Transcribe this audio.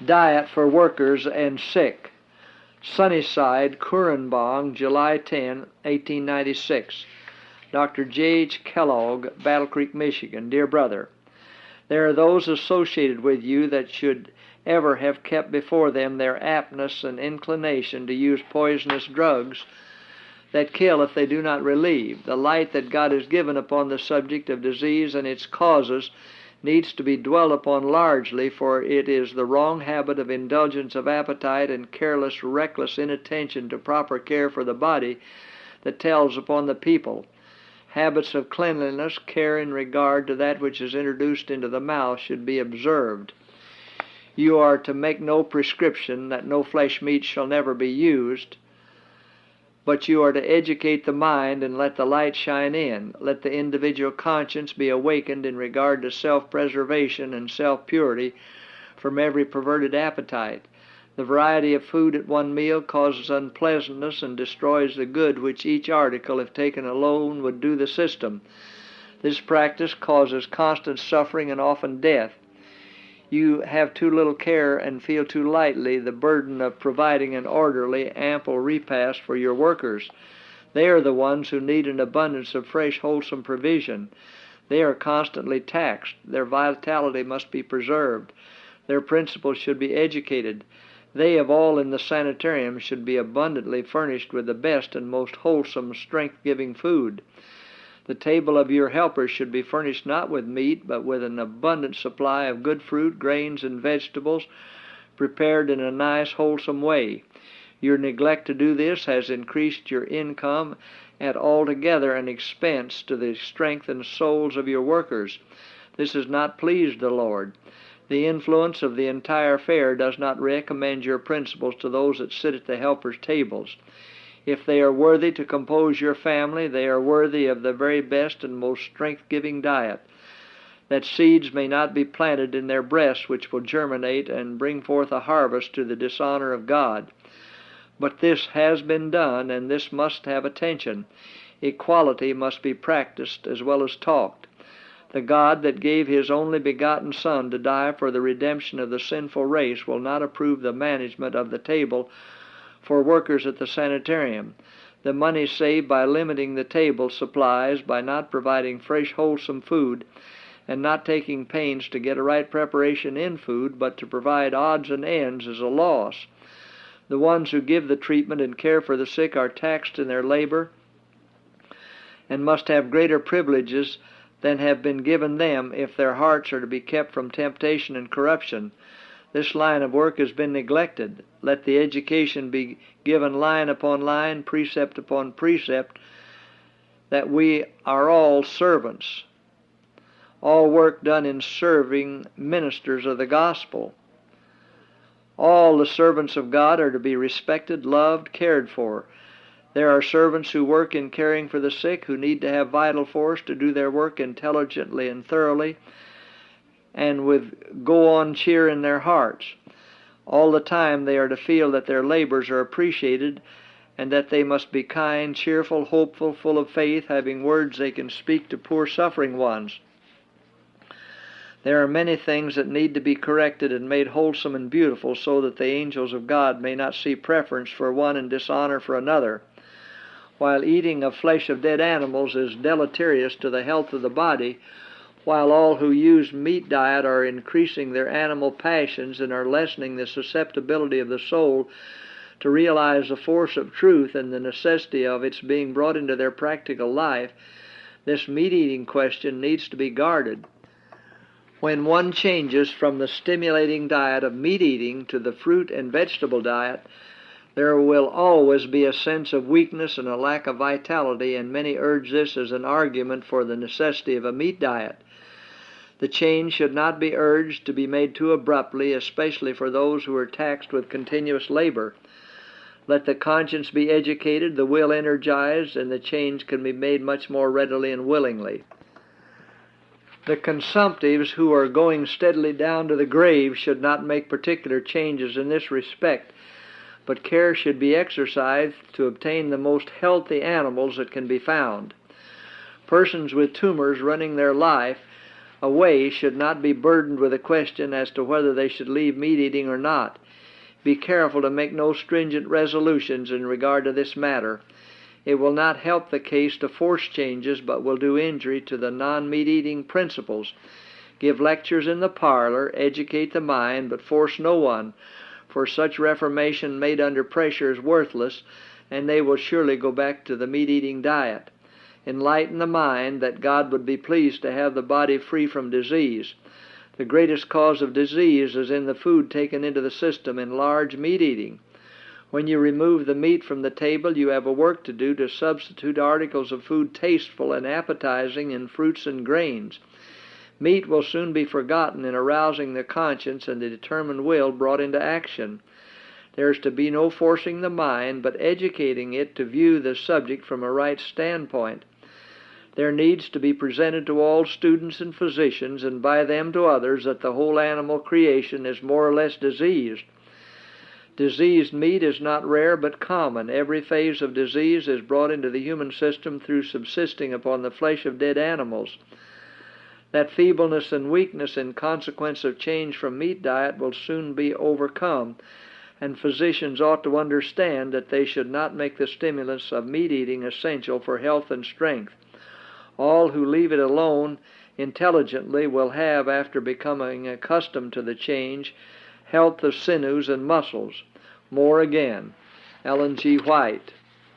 Diet for Workers and Sick. Sunnyside, Currenbong, July 10, 1896. Dr. J.H. Kellogg, Battle Creek, Michigan. Dear Brother, there are those associated with you that should ever have kept before them their aptness and inclination to use poisonous drugs that kill if they do not relieve. The light that God has given upon the subject of disease and its causes needs to be dwelt upon largely, for it is the wrong habit of indulgence of appetite and careless, reckless inattention to proper care for the body that tells upon the people. Habits of cleanliness, care in regard to that which is introduced into the mouth should be observed. You are to make no prescription that no flesh meat shall never be used, but you are to educate the mind and let the light shine in. Let the individual conscience be awakened in regard to self-preservation and self-purity from every perverted appetite. The variety of food at one meal causes unpleasantness and destroys the good which each article, if taken alone, would do the system. This practice causes constant suffering and often death. You have too little care and feel too lightly the burden of providing an orderly, ample repast for your workers. They are the ones who need an abundance of fresh, wholesome provision. They are constantly taxed. Their vitality must be preserved. Their principles should be educated. They of all in the sanitarium should be abundantly furnished with the best and most wholesome, strength-giving food. The table of your helpers should be furnished not with meat, but with an abundant supply of good fruit, grains, and vegetables, prepared in a nice, wholesome way. Your neglect to do this has increased your income at altogether an expense to the strength and souls of your workers. This has not pleased the Lord. The influence of the entire affair does not recommend your principles to those that sit at the helpers' tables. If they are worthy to compose your family, they are worthy of the very best and most strength-giving diet, that seeds may not be planted in their breasts which will germinate and bring forth a harvest to the dishonor of God. But this has been done, and this must have attention. Equality must be practiced as well as talked. The God that gave His only begotten Son to die for the redemption of the sinful race will not approve the management of the table for workers at the sanitarium. The money saved by limiting the table supplies, by not providing fresh, wholesome food, and not taking pains to get a right preparation in food, but to provide odds and ends, is a loss. The ones who give the treatment and care for the sick are taxed in their labor and must have greater privileges than have been given them if their hearts are to be kept from temptation and corruption. This line of work has been neglected. Let the education be given line upon line, precept upon precept, that we are all servants. All work done in serving ministers of the gospel. All the servants of God are to be respected, loved, cared for. There are servants who work in caring for the sick, who need to have vital force to do their work intelligently and thoroughly, and with go-on cheer in their hearts. All the time they are to feel that their labors are appreciated, and that they must be kind, cheerful, hopeful, full of faith, having words they can speak to poor suffering ones. There are many things that need to be corrected and made wholesome and beautiful, so that the angels of God may not see preference for one and dishonor for another. While eating of flesh of dead animals is deleterious to the health of the body, while all who use meat diet are increasing their animal passions and are lessening the susceptibility of the soul to realize the force of truth and the necessity of its being brought into their practical life, this meat-eating question needs to be guarded. When one changes from the stimulating diet of meat-eating to the fruit and vegetable diet, there will always be a sense of weakness and a lack of vitality, and many urge this as an argument for the necessity of a meat diet. The change should not be urged to be made too abruptly, especially for those who are taxed with continuous labor. Let the conscience be educated, the will energized, and the change can be made much more readily and willingly. The consumptives who are going steadily down to the grave should not make particular changes in this respect, but care should be exercised to obtain the most healthy animals that can be found. Persons with tumors running their life away should not be burdened with a question as to whether they should leave meat eating or not. Be careful to make no stringent resolutions in regard to this matter. It will not help the case to force changes, but will do injury to the non-meat eating principles. Give lectures in the parlor, educate the mind, but force no one, for such reformation made under pressure is worthless, and they will surely go back to the meat-eating diet. Enlighten the mind that God would be pleased to have the body free from disease. The greatest cause of disease is in the food taken into the system in large meat-eating. When you remove the meat from the table, you have a work to do to substitute articles of food tasteful and appetizing in fruits and grains. Meat will soon be forgotten in arousing the conscience and the determined will brought into action. There is to be no forcing the mind, but educating it to view the subject from a right standpoint. There needs to be presented to all students and physicians, and by them to others, that the whole animal creation is more or less diseased. Diseased meat is not rare but common. Every phase of disease is brought into the human system through subsisting upon the flesh of dead animals. That feebleness and weakness in consequence of change from meat diet will soon be overcome, and physicians ought to understand that they should not make the stimulus of meat eating essential for health and strength. All who leave it alone intelligently will have, after becoming accustomed to the change, health of sinews and muscles. More again. Ellen G. White.